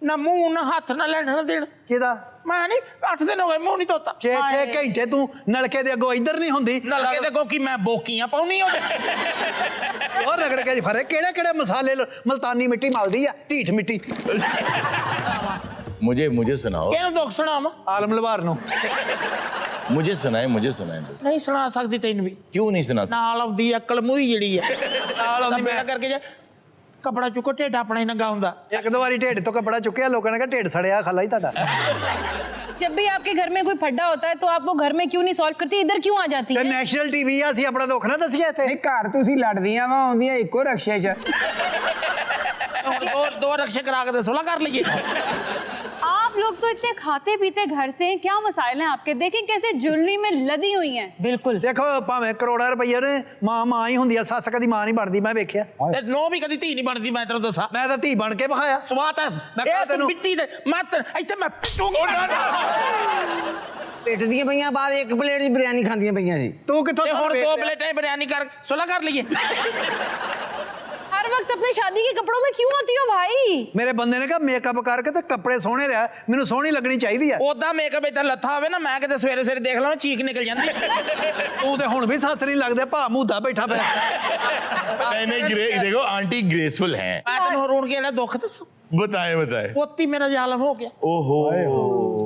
ना मुंह ना हाथ ना लैन देन किदा मैं नहीं 8 दिन हो गए मुंह नहीं धोता 6 घंटे तू नलके दे अगो इधर नहीं हुंदी नलके दे को की मैं बोकियां पाउनी हो और रगड़ के फरे केड़े मसाले मल्तानी मिट्टी मलदी है ढीठ मिट्टी मुझे सुनाओ केनु दुख सुनावा आलम लवार नु मुझे सुनाए दो। नहीं सुना सकती तैनू भी क्यों नहीं सुना नाल आउंदी अकल मूही जिहड़ी है नाल आउंदी मेरा करके जा कपड़ा चुको ढेड अपना ही नंगा हुंदा एक दो बारी ढेड तो कपड़ा चुकया लोगों ने कहा ढेड सड़या खाला ही ताड़ा जब भी आपके घर में कोई फड्डा होता है तो आप वो घर में क्यों नहीं सॉल्व करती इधर क्यों आ जाती है नेशनल टीवी आ ਅਸੀਂ ਆਪਣਾ ਦੁੱਖ ਨਾ ਦਸੀਏ ਇੱਥੇ नहीं घर तुसी लड़दियां वा आउंदियां इको रक्षे च दो रक्षे करा के सुलह कर लीजिए आप लोग तो इतने खाते पीते घर से हैं, क्या मसाइल हैं आपके? देखें कैसे जुलनी में लदी हुई हैं। बिल्कुल देखो भावें करोड़ा रुपये ने मां ही हुंदी आ सੱਸ कदी मां नहीं बनदी मैं वेखिया ते नो भी कदी धी नहीं बनदी मैं तेरे दसा मैं ਤਾਂ ਧੀ ਬਣ ਕੇ ਵਿਖਾਇਆ स्वाद है मैं कहा तेनू मिट्टी दे मत इथे मैं पिटूंगी पेट दियां पईयां बाहर एक प्लेट दी बिरयानी खांदियां पईयां सी तू किथों ये हुन 2 प्लेटें बिरयानी कर सुलह कर लीजिए हर वक्त अपने शादी के कपड़ों में क्यों होती हो भाई मेरे बंदे ने कहा मेकअप करके ते कपड़े सोहने रहा मैनू सोहनी लगनी चाहिदी है ओदा मेकअप इतना लथा होवे ना मैं किते सवेरे सवेरे देख लवां चीख निकल जांदी तू ते हुण भी सੱਸ नहीं लगदे भा मूधा बैठा पे नहीं देखो आंटी ग्रेसफुल हैं। मैं तेनू रोण के दुख दस बताए पोती मेरा जालम हो गया ओहो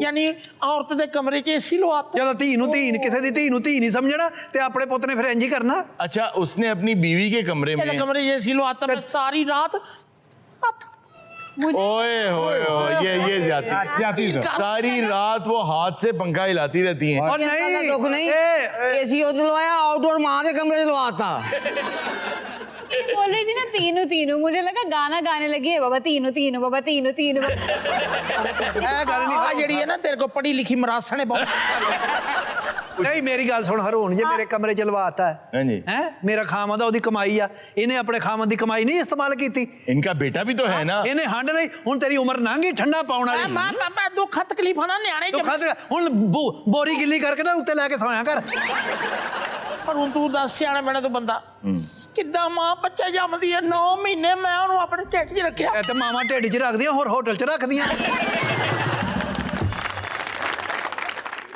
यानी औरत दे कमरे च एसी लवाता चलो धी नू किसी दी धी नू धी नहीं समझना ते अपने पुत ने फिर इंज ही करना अच्छा उसने अपनी बीवी के कमरे में कमरे च एसी लवाता मैं सारी रात ओए होए ये ज्यादती सारी रात वो हाथ से पंखा हिलाती रहती हैं। और नहीं दुख नहीं एसी उधर लवाया आउटडोर मां दे कमरे च लवाता बोल रही थी ना तीनों तीनों, मुझे लगा गाना गाने लगी है बाबा तीनों तीनों बाबा तीनों तीनों जी है ना तेरे को पढ़ी लिखी मरासण है बहुत नहीं मेरी गल सुन हरोन जे मेरे कमरे च लवाता हाँ जी। है मेरा खामा दा ओदी कमाई आ इन्हें अपने खामा दी कमाई नहीं इस्तेमाल कीती इनका बेटा भी तो है ना इन्हें हंड नहीं हुन तेरी उम्र लंघी ठंडा पाउण वाली मां पापा दुख तकलीफां ना न्याणे तू खातिर हुन बोरी गिल्ली करके ना उत्ते लेके सोया कर पर हुन तू दस सियाणा बना तू बंदा किद्दां मां बच्चा जमदी है 9 महीने मैं ओनू अपने ढिੱਡ 'ਚ रखिया ते मामा ढिੱਡ 'ਚ रखदियां होर होटल 'ਚ रखदियां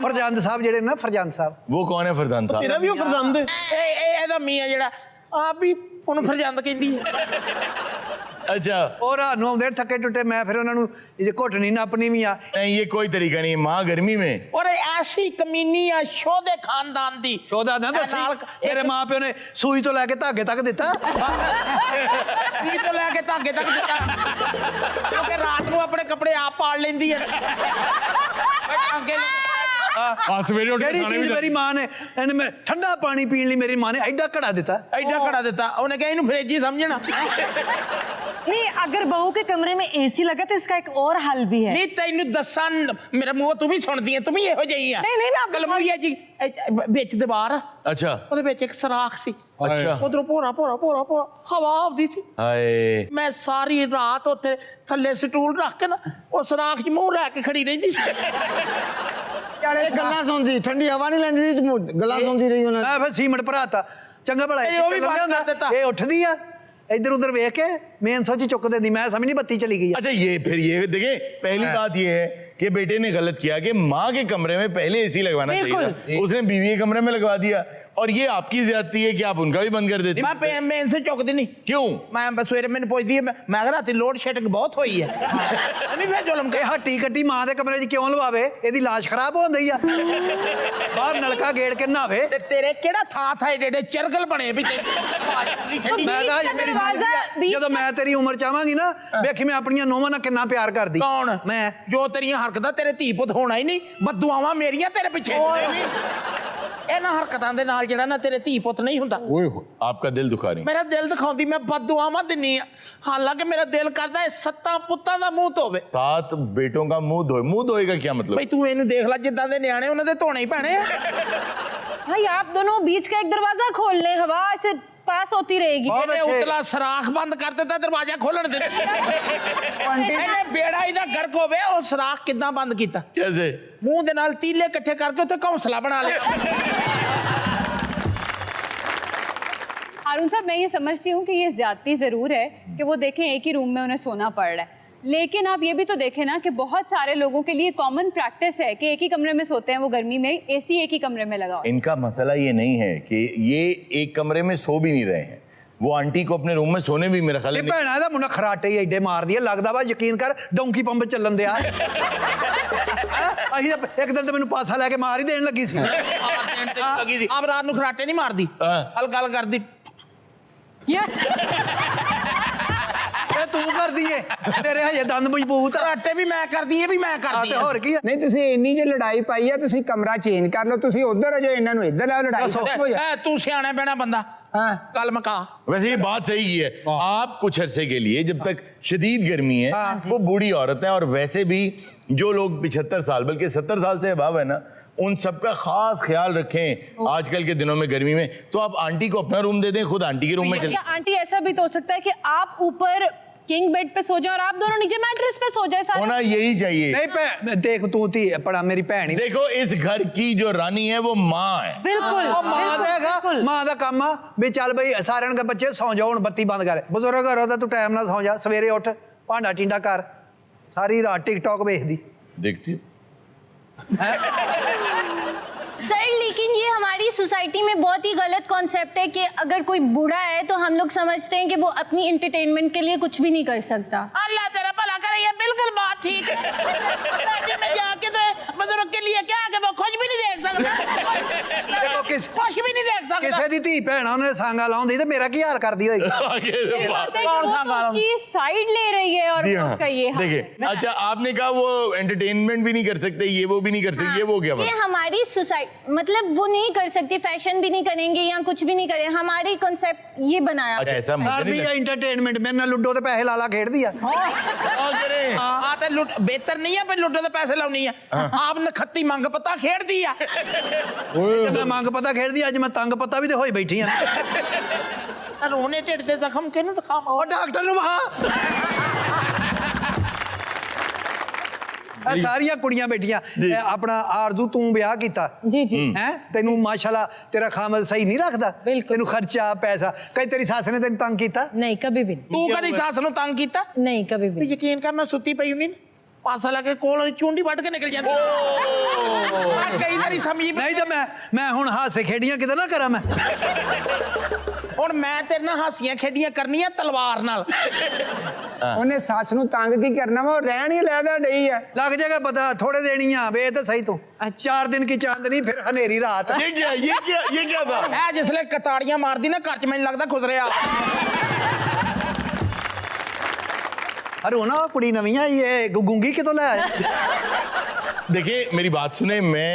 फरजंद साहब जेडे ना फरजंद साहब वो कौन है फरजंद साहब तेरा भी फरजंद ਇਹਦਾ ਮੀਆਂ ਜਿਹੜਾ ਆਪ ਵੀ ਉਹਨੂੰ ਫਰਜੰਦ ਕਹਿੰਦੀ ਹੈ अच्छा और रात आउंदे थके टुटे मैं फिर उन्होंने ये घुटनी नापनी भी आ नहीं ये कोई तरीका नहीं है माँ गर्मी में और ऐसी कमीनी आ शोधे खानदान दी चौदह ना दसी मेरे मां प्यो ने सूई तो लैके धागे तक दिता सूई तो लैके धागे तक दिता क्योंकि रात को अपने कपड़े आप पाड़ लेंदी है केड़ी चीज मेरी मां ने इन्हें मैं ठंडा पानी पीने लिए मेरी मां ने एडा घड़ा दिता एडा घड़ा दिता उन्हें कहा इन्हू फ्रिज ही समझना नहीं अगर बहू के कमरे में एसी लगा तो इसका एक और हल भी है नहीं तेनू दसा मेरा मुंह तू भी सुनदी है तू भी ਇਹੋ ਜਿਹੀ ਆ नहीं मैं ਕਲਮੂਰੀਆ ਜੀ ਵਿੱਚ ਦੀਵਾਰ ਆ अच्छा ਉਹਦੇ ਵਿੱਚ ਇੱਕ ਸਰਾਖ ਸੀ अच्छा ਉਧਰੋਂ ਭੋਰਾ ਹਵਾ ਆਉਂਦੀ ਸੀ हाय ਮੈਂ ਸਾਰੀ ਰਾਤ ਉੱਥੇ ਥੱਲੇ ਸਟੂਲ ਰੱਖ ਕੇ ਨਾ ਉਹ ਸਰਾਖ 'ਚ ਮੂੰਹ ਲੈ ਕੇ ਖੜੀ ਰਹਿੰਦੀ ਸੀ ਇਹ ਗੱਲਾਂ ਸੁਣਦੀ ਠੰਡੀ ਹਵਾ ਨਹੀਂ ਲੈਂਦੀ ਗੱਲਾਂ ਸੁਣਦੀ ਰਹੀ ਉਹਨਾਂ मैं फिर सीमेंट भराता चंगा भला ਇਹ ਉਹ ਵੀ ਬੰਦ ਕਰ ਦਿੱਤਾ ये उठदी आ इधर उधर वेख के मेन सोच चुक देंदी मैं समझ नहीं बत्ती चली गई अच्छा ये फिर ये देखें पहली बात ये है कि बेटे ने गलत किया कि माँ के कमरे में पहले एसी लगवाना चाहिए था उसने बीवी के कमरे में लगवा दिया और ये आपकी ज्यादती है कि आप उनका भी बंद कर देते मैं मेन से चुकदी नहीं क्यों मैं बस सवेरे मैंने पुछदी है मैं राती लोड शेडिंग बहुत हुई है नहीं फिर जुलम ये हट्टी कट्टी मां दे कमरे च क्यों लवावे एदी लाश खराब होंदी आ बाहर नलका गेड़ के नहावे ते तेरे केड़ा था था एडे चिरगल बने भी मैं ਜਦੋਂ ਮੈਂ ਤੇਰੀ ਉਮਰ ਚਾਹਾਂਗੀ ਨਾ ਵੇਖੀ ਮੈਂ ਆਪਣੀਆਂ ਨੋਵਾਂ ਨਾਲ ਕਿੰਨਾ ਪਿਆਰ ਕਰਦੀ ਕੌਣ ਮੈਂ ਜੋ ਤੇਰੀਆਂ ਹਰਕਤਾਂ ਤੇਰੇ ਧੀ ਪੁੱਤ ਹੋਣਾ ਹੀ ਨਹੀਂ ਬਦਦੁਆਵਾਂ ਮੇਰੀਆਂ ਤੇਰੇ ਪਿੱਛੇ ਇਹਨਾਂ ਹਰਕਤਾਂ ਦੇ ਨਾਲ ਜਿਹੜਾ ਨਾ ਤੇਰੇ ਧੀ ਪੁੱਤ ਨਹੀਂ ਹੁੰਦਾ आपका दिल दुखा रही ਮੇਰਾ ਦਿਲ ਦਿਖਾਉਂਦੀ ਮੈਂ ਬਦਦੁਆਵਾਂ ਦਿੰਨੀ ਆ ਹਾਲਾਂਕਿ ਮੇਰਾ ਦਿਲ ਕਰਦਾ ਇਹ 7 ਪੁੱਤਾਂ ਦਾ ਮੂੰਹ ਧੋਵੇ 7 बेटों का मुंह धोएगा क्या मतलब ਬਈ ਤੂੰ ਇਹਨੂੰ ਦੇਖ ਲੈ ਜਿੱਦਾਂ ਦੇ ਨਿਆਣੇ ਉਹਨਾਂ ਦੇ ਧੋਣੇ ਹੀ ਪੈਣੇ ਆ भाई आप दोनों बीच का एक दरवाजा खोल लें हवा ऐसे पास होती रहेगी ਇਹਨੇ ਉਤਲਾ ਸਰਾਖ ਬੰਦ ਕਰ ਦਿੱਤਾ ਦਰਵਾਜ਼ਾ ਖੋਲਣ ਦੇ ਇਹਨੇ ਬੇੜਾ ਇਹਦਾ ਗਰਕ ਹੋਵੇ ਉਹ ਸਰਾਖ ਕਿੱਦਾਂ ਬੰਦ ਕੀਤਾ कैसे ਮੂੰਹ ਦੇ ਨਾਲ ਤੀਲੇ ਇਕੱਠੇ ਕਰਕੇ ਉੱਥੇ ਘੌਂਸਲਾ ਬਣਾ ਲਿਆ हारून साहब मैं ये समझती हूँ कि ये ज्यादती जरूर है कि वो देखें एक ही रूम में उन्हें सोना पड़ रहा है, लेकिन आप ये भी तो देखें ना कि बहुत सारे लोगों के लिए कॉमन प्रैक्टिस है कि एक ही कमरे में सोते हैं वो, गर्मी में एसी एक ही कमरे में लगा हो। इनका मसला ये नहीं है कि ये एक कमरे में सो भी नहीं रहे हैं, वो आंटी को अपने रूम में सोने भी मेरा ख्याल है ਇਹ ਭੈਣਾ ਦਾ ਮੁੰਡਾ ਖਰਾਟੇ ਹੀ ਐਡੇ ਮਾਰਦੀ ਹੈ, ਲੱਗਦਾ ਵਾ ਯਕੀਨ ਕਰ ਡੌਂਕੀ ਪੰਪ ਚੱਲਣ ਦਿਆ ਅਸੀਂ ਤਾਂ ਇੱਕ ਦਿਨ ਤੇ ਮੈਨੂੰ ਪਾਸਾ ਲੈ ਕੇ ਮਾਰ ਹੀ ਦੇਣ ਲੱਗੀ ਸੀ। ਆਪ ਰਾਤ ਨੂੰ ਖਰਾਟੇ ਨਹੀਂ ਮਾਰਦੀ, ਹਲ ਗੱਲ ਕਰਦੀ। ਇਹ ਤੂੰ ਕਰਦੀ ਏ, ਤੇਰੇ ਹਜੇ ਦੰਦ ਮਜ਼ਬੂਤ ਆ। ਖਰਾਟੇ ਵੀ ਮੈਂ ਕਰਦੀ, ਇਹ ਵੀ ਮੈਂ ਆ ਕਰਦੀ ਤੇ ਹੋਰ ਕੀ ਆ। ਨਹੀਂ ਤੁਸੀਂ ਇੰਨੀ ਜੇ ਲੜਾਈ ਪਾਈ ਹੈ, ਤੁਸੀਂ ਕਮਰਾ ਚੇਂਜ ਕਰ ਲਓ, ਤੁਸੀਂ ਉਧਰ ਹੋ ਜਾਓ, ਇਹਨਾਂ ਨੂੰ ਇੱਧਰ ਲਾਓ, ਲੜਾਈ ਖਤਮ ਹੋ ਜਾ। ਐ ਤੂੰ ਸਿਆਣਾ ਪੈਣਾ ਬੰਦਾ, हाँ कल मका। वैसे ये बात सही की है, आप कुछ अरसे के लिए जब तक शदीद गर्मी है वो बूढ़ी औरत है, और वैसे भी जो लोग 75 साल बल्कि 70 साल से अभाव है ना, उन सबका खास ख्याल रखें आजकल के दिनों में गर्मी में। तो आप आंटी को अपना रूम दे दें, खुद आंटी के रूम में चले। आंटी ऐसा भी तो हो सकता है कि आप ऊपर किंग बेड पे सो जाए और आप दोनों नीचे मैट्रेस पे सो जाए सारे। होना यही चाहिए। नहीं भैन देख तू थी पड़ा मेरी भैन ही देखो इस घर की जो रानी है वो माँ है। बिल्कुल मां दा हैगा, मां दा काम आ भी चल बई सारे के बच्चे सौ जाओ, हुण बत्ती बंद कर, बुजुर्ग घर होता तू टाइम ना सौ जा, सवेरे उठ भांडा टिंडा कर, सारी रात टिकटॉक देखदी देखती हो? सर लेकिन ये हमारी सोसाइटी में बहुत ही गलत कॉन्सेप्ट है कि अगर कोई बूढ़ा है तो हम लोग समझते हैं कि वो अपनी एंटरटेनमेंट के लिए कुछ भी नहीं कर सकता। अल्लाह तेरा भला करे, ये बिल्कुल बात ठीक है। राज्य में जाके तो बुजुर्ग के लिए क्या कि वो कुछ भी नहीं देख सकता, कुछ भी नहीं देख सकता। ਕਿਸੇ ਦੀ ਧੀ ਭੈਣਾ ਉਹਨੇ ਸਾਂਗਾ ਲਾਉਂਦੀ ਤੇ ਮੇਰਾ ਕੀ ਹਾਲ ਕਰਦੀ ਹੋਏਗੀ। कौन सा गाना? की साइड ले रही है और जी हाँ। उसका ये हाल देखिए, है। अच्छा आपने कहा वो एंटरटेनमेंट भी नहीं कर सकते, ये वो भी नहीं कर सकते, ये वो क्या ये बात? हमारी सोसाइटी मतलब वो नहीं कर सकती, फैशन भी नहीं करेंगे या कुछ भी नहीं करेंगे, हमारी कॉन्सेप्ट ये बनाया। अच्छा ऐसा मुझे ਕਰਦੀ नहीं ਆ ਐਂਟਰਟੇਨਮੈਂਟ, ਮੇਰੇ ਨਾਲ ਲੁੱਡੋ ਤੇ ਪੈਸੇ ਲਾਲਾ ਖੇਡਦੀ ਆ। क्या करें? ਆ ਤੇ ਲੁੱਟ ਬਿਹਤਰ ਨਹੀਂ ਆ, ਪਰ ਲੁੱਟੋ ਦੇ ਪੈਸੇ ਲਾਉਣੀ ਆ। ਆਪ ਨਖੱਤੀ ਮੰਗ ਪਤਾ ਖੇਡਦੀ ਆ। ਤੇ ਮੈਂ ਮੰਗ ਪਤਾ ਖੇਡਦੀ, ਅੱਜ ਮੈਂ ਤੰਗ ਪਤਾ ਵੀ ਤੇ ਹੋਈ ਬੈਠੀ ਆ। ਰੋਣੇ ਢਿੱਡ ਦੇ ਜ਼ਖਮ ਕਿਹਨੂੰ ਦਿਖਾਵਾਂ? ਉਹ ਡਾਕਟਰ ਨੂੰ ਵਹਾ। ਇਹ ਸਾਰੀਆਂ ਕੁੜੀਆਂ ਬੈਠੀਆਂ, ਇਹ ਆਪਣਾ ਆਰਜ਼ੂ ਤੂੰ ਵਿਆਹ ਕੀਤਾ जी जी ਹੈ, ਤੈਨੂੰ ਮਾਸ਼ਾਅੱਲਾ ਤੇਰਾ ਖਾਮਦ ਸਹੀ ਨਹੀਂ ਰੱਖਦਾ, ਬਿਲਕੁਲ। ਤੈਨੂੰ ਖਰਚਾ ਪੈਸਾ, ਕਈ ਤੇਰੀ ਸੱਸ ਨੇ ਤੈਨੂੰ ਤੰਗ ਕੀਤਾ। नहीं कभी भी नहीं, ਤੂੰ ਕਦੀ ਸੱਸ ਨੂੰ ਤੰਗ ਕੀਤਾ? नहीं कभी भी नहीं। ਯਕੀਨ ਕਰ, ਮੈਂ ਸੁੱਤੀ ਪਈ ਹੁੰਨੀ ਨਾ, ਪਾਸਾ ਲਾ ਕੇ ਕੋਲ ਚੁੰਡੀ ਵੱਢ ਕੇ ਨਿਕਲ ਜਾਂਦੀ। ਕਈ ਵਾਰੀ ਸਮਝੀ ਨਹੀਂ ਤਾਂ ਮੈਂ ਹੁਣ ਹਾਸੇ ਖੇਡੀਆਂ ਕਿਤੇ ਨਾ ਕਰਾਂ ਮੈਂ। ਹੁਣ ਮੈਂ ਤੇਰੇ ਨਾਲ ਹਾਸੀਆਂ ਖੇਡੀਆਂ ਕਰਨੀਆਂ ਤਲਵਾਰ ਨਾਲ। ਉਹਨੇ ਸੱਸ ਨੂੰ ਤੰਗ ਕੀ ਕਰਨਾ ਵਾ, ਉਹ ਰਹਿਣ ਹੀ ਲੈਦਾ ਡਈ ਆ। ਲੱਗ ਜਾਏਗਾ ਪਤਾ, ਥੋੜੇ ਦੇਣੀ ਆ ਵੇ ਤਾਂ ਸਹੀ ਤੂੰ। 4 दिन की चांदनी फिर हनेरी रात। ये क्या था? ਇਹ ਜਿਸਲੇ ਕਤਾੜੀਆਂ ਮਾਰਦੀ ਨਾ ਘਰ ਚ, ਮੈਨੂੰ ਲੱਗਦਾ ਖੁਸਰਿਆ। अरे ना कुड़ी नवी आई है, गुंगी कितों ले आया? देखिए मेरी बात सुने, मैं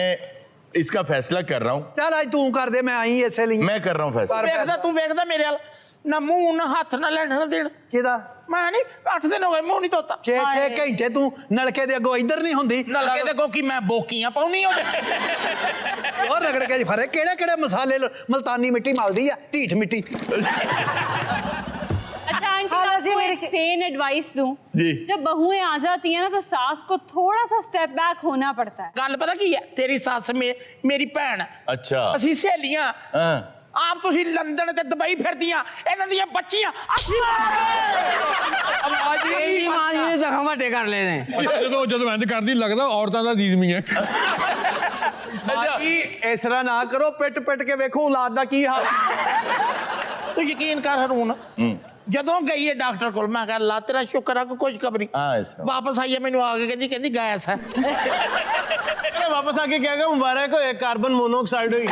इसका फैसला कर रहा हूँ। चल आज तू कर दे, मैं आई ऐसे लिए। मैं कर रहा हूँ फैसला। ਵੇਖਦਾ ਤੂੰ ਵੇਖਦਾ ਮੇਰੇ ਵੱਲ ਨਾ, ਮੂੰਹ ਨਾ ਹੱਥ ਨਾ ਲੈਣਾ ਦੇਣ। किदा ਮੈਂ ਨਹੀਂ 8 ਦਿਨ ਹੋ ਗਏ ਮੂੰਹ ਨਹੀਂ ਧੋਤਾ। 6 घंटे तू नलके दे अगो इधर नहीं हुंदी। ਨਲਕੇ ਦੇ ਕੋ ਕੀ ਮੈਂ ਬੋਕੀਆਂ ਪਾਉਣੀ ਉਹਦੇ। और रगड़ के फरे केड़े केड़े मसाले मुल्तानी मिट्टी मलदी है, ढीठ मिट्टी। अच्छा आंटी आपको एक सेन एडवाइस दूं, जी। जब बहुएं आ जाती हैं ना तो सास को थोड़ा सा स्टेप बैक होना पड़ता है। ਗੱਲ ਪਤਾ ਕੀ ਹੈ, ਤੇਰੀ ਸੱਸ ਮੇਰੀ ਭੈਣ, अच्छा ਅਸੀਂ ਸਹੇਲੀਆਂ। हाँ। ਆਪ ਤੁਸੀਂ ਲੰਦਨ ਤੇ ਦੁਬਈ ਫਿਰਦੀਆਂ, ਇਹਨਾਂ ਦੀਆਂ ਬੱਚੀਆਂ ਅਸੀਂ ਇਹਦੀ ਮਾਂ ਜੀ ਨੇ ਜ਼ਖਮ ਵੱਡੇ ਕਰ ਲਏ ਨੇ। ਜਦੋਂ ਇੰਜ ਕਰਦੀ ਲੱਗਦਾ ਔਰਤਾਂ ਦਾ ਅਜ਼ੀਜ਼ਮੀ ਹੈ। ਬਾਕੀ ਇਸ ਤਰ੍ਹਾਂ ਨਾ ਕਰੋ, ਪਿੱਟ ਪਿੱਟ ਕੇ ਵੇਖੋ ਔਲਾਦ ਦਾ ਕੀ ਹਾਲ। ਤੂੰ ਯਕੀਨ ਕਰ ਹਰੂਨ, ਜਦੋਂ ਗਈ ਹੈ ਡਾਕਟਰ ਕੋਲ, ਮੈਂ ਕਿਹਾ ਅੱਲਾ ਤੇਰਾ ਸ਼ੁਕਰ ਆ ਕਿ ਕੁਝ ਖਬਰ हाँ ऐसा। ਵਾਪਸ ਆਈ ਹੈ, ਮੈਨੂੰ ਆ ਕੇ ਕਹਿੰਦੀ ਗੈਸ ਹੈ। ਵਾਪਸ ਆ ਕੇ ਕਹੇਗਾ ਮੁਬਾਰਕ ਹੋਏ, ਕਾਰਬਨ ਮੋਨੋਆਕਸਾਈਡ ਹੋਈ।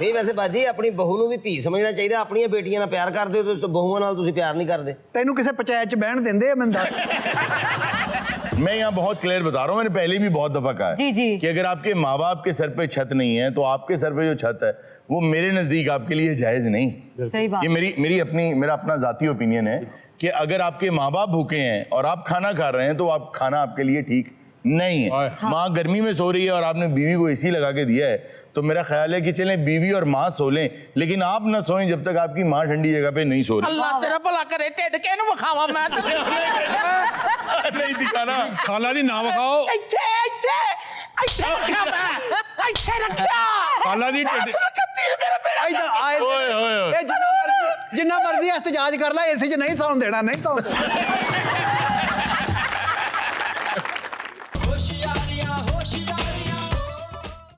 ਨਹੀਂ ਵੈਸੇ ਬਾਜੀ ਆਪਣੀ ਬਹੂ ਨੂੰ ਵੀ ਧੀ ਸਮਝਣਾ ਚਾਹੀਦਾ, ਆਪਣੀਆਂ ਬੇਟੀਆਂ ਨਾਲ ਪਿਆਰ ਕਰਦੇ ਹੋ ਤੇ ਬਹੂਆਂ ਨਾਲ ਤੁਸੀਂ ਪਿਆਰ ਨਹੀਂ ਕਰਦੇ। तेनू किसे पंचायत च बहन देंदे मैं दस। मैं यहाँ बहुत क्लियर बता रहा हूँ, मैंने पहले भी बहुत दफा कहा है जी, जी। कि अगर आपके माँ बाप के सर पे छत नहीं है तो आपके सर पे जो छत है वो मेरे नजदीक आपके लिए जायज नहीं। सही बात। ये मेरा अपना जाती ओपिनियन है कि अगर आपके माँ बाप भूखे हैं और आप खाना खा रहे हैं तो आप खाना आपके लिए ठीक नहीं है। माँ गर्मी में सो रही है और आपने बीवी को एसी लगा के दिया है, तो मेरा ख्याल है कि चलें बीवी और माँ सो लें, लेकिन आप ना सोएं जब तक आपकी माँ ठंडी जगह पे नहीं सो रही। ਅੱਲਾ ਤੇਰਾ ਭਲਾ ਕਰੇ, ਢਿੱਡ ਕੇ ਇਹਨੂੰ ਵਿਖਾਵਾਂ ਮੈਂ नहीं दिखाना। ਖਾਲਾ ਦੀ ਨਾ ਵਿਖਾਓ, ਇੱਥੇ ਰੱਖਿਆ ਮੈਂ, ਇੱਥੇ ਰੱਖਿਆ। ਖਾਲਾ ਦੀ ਢਿੱਡ ਮੇਰਾ ਬੇੜਾ इधर आए ओए ओए ओए। जिन्ना मर्जी एहतजाज कर ला, एसी च नहीं सौन देना, नहीं सौन देना।